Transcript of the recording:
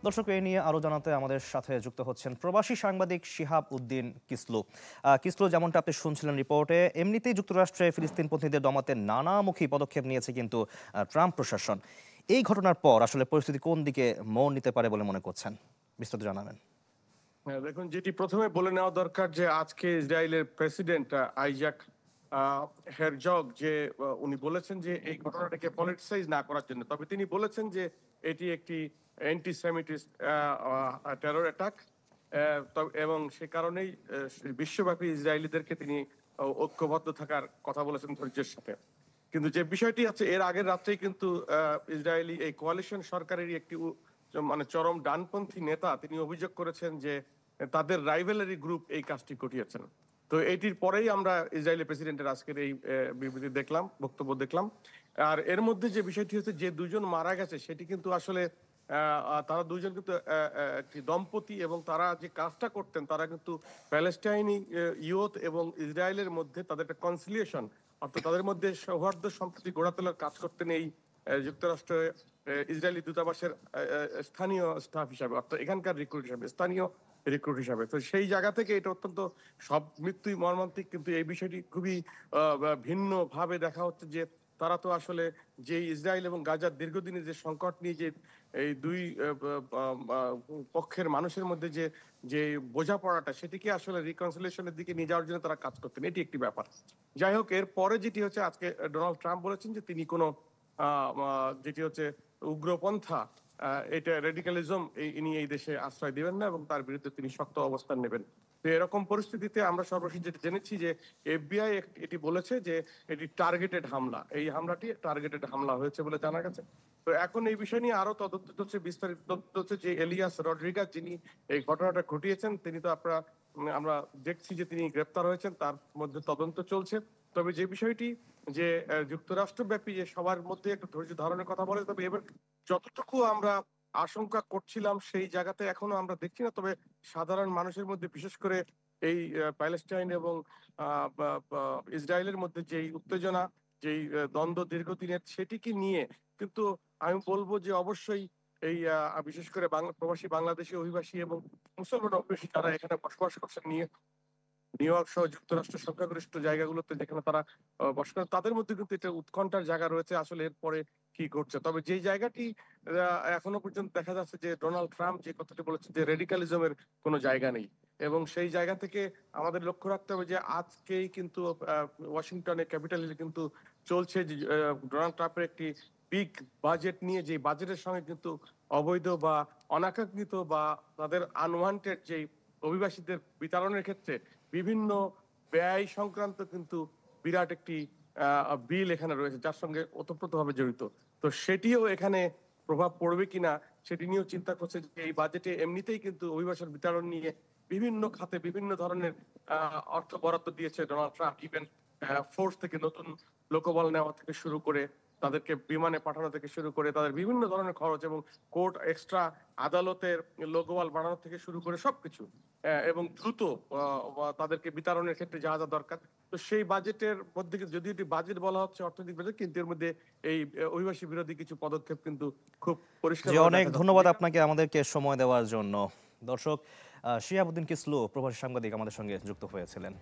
দর্শক, এই নিয়ে আরো জানাতে আমাদের সাথে যুক্ত হচ্ছেন প্রবাসী সাংবাদিক শিহাব উদ্দিন কিসলু। কিসলু, যেমনটা আপনি শুনছিলেন রিপোর্টে, এমনিতেই যুক্তরাষ্ট্রে ফিলিস্তিনপন্থীদের দমাতে নানামুখী পদক্ষেপ নিয়েছে কিন্তু ট্রাম্প প্রশাসন। এই ঘটনার পর আসলে পরিস্থিতি কোন দিকে মোড় নিতে পারে বলে মনে করছেন? বিস্তারিত জানাবেন। দেখুন, যেটি প্রথমে বলে নেওয়া দরকার যে আজকে ইসরায়েলের প্রেসিডেন্ট আইজাক হেরজগ যে উনি বলেছেন যে এই ঘটনাটাকে পলিটিসাইজ না করার জন্য, তবে তিনি বলেছেন যে এটি একটি অ্যান্টিসেমিটিস্ট টেরর অ্যাটাক, এবং সে কারণেই বিশ্বব্যাপী ইসরায়েলিদেরকে তিনি ঐক্যবদ্ধ থাকার কথা বলেছেন ধৈর্যের সাথে। কিন্তু যে বিষয়টি আছে, এর আগের রাত্রেই কিন্তু ইসরায়েলি এই কোয়ালিশন সরকারেরই একটি মানে চরম ডানপন্থী নেতা তিনি অভিযোগ করেছেন যে তাদের রাইভেলারি গ্রুপ এই কাজটি ঘটিয়েছেন। তো এটির পরেই আমরা ইসরায়েলি প্রেসিডেন্টের আজকের এই বিবৃতি দেখলাম, বক্তব্য দেখলাম। আর এর মধ্যে যে বিষয়টি হচ্ছে যে দুজন মারা গেছে সেটি কিন্তু আসলে তারা দুইজন কিন্তু একটি দম্পতি, এবং তারা যে কাজটা করতেন তারা কিন্তু প্যালেস্টাইনি ইয়ুথ এবং ইসরায়েলের মধ্যে তাদের একটা কনসিলিয়েশন, অর্থাৎ তাদের মধ্যে সৌহার্দ্য সম্প্রীতি গড়ে তোলার কাজ করতেন এই যুক্তরাষ্ট্র ইসরায়েলি দূতাবাসের স্থানীয় স্টাফ হিসাবে, অর্থাৎ এখানকার রিক্রুট হিসাবে, স্থানীয় রিক্রুট হিসাবে। তো সেই জায়গা থেকে এটা অত্যন্ত সব মৃত্যুই মর্মান্তিক, কিন্তু এই বিষয়টি খুবই ভিন্ন ভাবে দেখা হচ্ছে যে তারা তো আসলে যে ইসরায়েল এবং গাজার দীর্ঘদিনের যে সংকট নিয়ে যে এই দুই পক্ষের মানুষের মধ্যে যে যে বোঝাপড়াটা, সেটিকে আসলে রিকনসিলিয়েশনের দিকে নিয়ে যাওয়ার জন্য তারা কাজ করতেন, এটি একটি ব্যাপার। যাই হোক, এর পরে যেটি হচ্ছে, আজকে ডোনাল্ড ট্রাম্প বলেছেন যে তিনি কোনো যেটি হচ্ছে উগ্রপন্থা, এটা রেডিকালিজম, ইনি এই দেশে আশ্রয় দিবেন না এবং তার বিরুদ্ধে তিনি শক্ত অবস্থান নেবেন। তো এরকম পরিস্থিতিতে আমরা সর্বশেষ যেটা জেনেছি যে এফবিআই এটি বলেছে যে এটি টার্গেটেড হামলা, এই হামলাটি টার্গেটেড হামলা হয়েছে বলে জানা গেছে। তো এখন এই বিষয় নিয়ে আরো তদন্ত হচ্ছে, বিস্তারিত তদন্ত হচ্ছে যে এলিয়াস রড্রিগাস যিনি এই ঘটনাটা ঘটিয়েছেন, তিনি তো আমরা দেখছি যে তিনি গ্রেপ্তার হয়েছেন, তার মধ্যে তদন্ত চলছে। তবে যে বিষয়টি যে যুক্তরাষ্ট্রব্যাপী যে সবার মধ্যে একটা ধৈর্য ধারণের কথা বলে, তবে এবার যতটুকু আমরা আশঙ্কা করছিলাম সেই জায়গাতে এখনো আমরা দেখছি না। তবে সাধারণ মানুষের মধ্যে, বিশেষ করে এই প্যালেস্টাইন এবং ইসরায়েলের মধ্যে যেই উত্তেজনা, যেই দ্বন্দ্ব দীর্ঘদিনের, সেটিকে নিয়ে কিন্তু আমি বলবো যে অবশ্যই এই বিশেষ করে প্রবাসী বাংলাদেশি অভিবাসী এবং মুসলমান অভিবাসী যারা এখানে বসবাস করছেন, নিয়ে নিউ ইয়র্ক সহ যুক্তরাষ্ট্রের সংখ্যাগরিষ্ঠ জায়গাগুলোতে যেখানে তারা বসবাস করেন, তাদের মধ্যে কিন্তু এটা উৎকণ্ঠার জায়গা রয়েছে আসলে এরপরে কি ঘটছে। তবে যে জায়গাটি এখনো পর্যন্ত দেখা যাচ্ছে যে ডোনাল্ড ট্রাম্প যে কথাটি বলেছে যে রেডিকালিজমের কোনো জায়গা নেই, এবং সেই জায়গা থেকে আমাদের লক্ষ্য রাখতে হবে যে আজকেই কিন্তু ওয়াশিংটনের ক্যাপিটাল হিলে কিন্তু চলছে যে ডোনাল্ড ট্রাম্পের একটি বিগ বাজেট নিয়ে, যে বাজেটের সঙ্গে কিন্তু অবৈধ বা অনাকাঙ্ক্ষিত বা তাদের আনওয়ান্টেড যে অভিবাসীদের বিতরণের ক্ষেত্রে বিভিন্ন ব্যয় সংক্রান্ত কিন্তু বিরাট একটি বিল এখানে রয়েছে, যার সঙ্গে ওতপ্রোতভাবে জড়িত। তো সেটিও এখানে প্রভাব পড়বে কিনা সেটি নিয়েও চিন্তা করছে যে এই বাজেটে এমনিতেই কিন্তু অভিবাসন বিতরণ নিয়ে বিভিন্ন খাতে বিভিন্ন ধরনের অর্থ বরাদ্দ দিয়েছে ডোনাল্ড ট্রাম্প। ইভেন ফোর্স থেকে নতুন লোকবল নেওয়া থেকে শুরু করে, তাদেরকে বিমানে পাঠানো থেকে শুরু করে, তাদের বিভিন্ন ধরনের খরচ এবং কোর্ট এক্সট্রা আদালতের লোকবল বাড়ানো থেকে শুরু করে সবকিছু, এবং দ্রুত তাদেরকে বিতরণের ক্ষেত্রে যা যা দরকার। তো সেই বাজেটের মধ্যে যদি এটি বাজেট বলা হচ্ছে, অর্থনৈতিক বাজেট, কিন্তু এর মধ্যে এই অভিবাসী বিরোধী কিছু পদক্ষেপ কিন্তু খুব পরিষ্কার। অনেক ধন্যবাদ আপনাকে আমাদেরকে সময় দেওয়ার জন্য। দর্শক, শিহাব উদ্দিন কিসলু প্রবাসী সাংবাদিক আমাদের সঙ্গে যুক্ত হয়েছিলেন।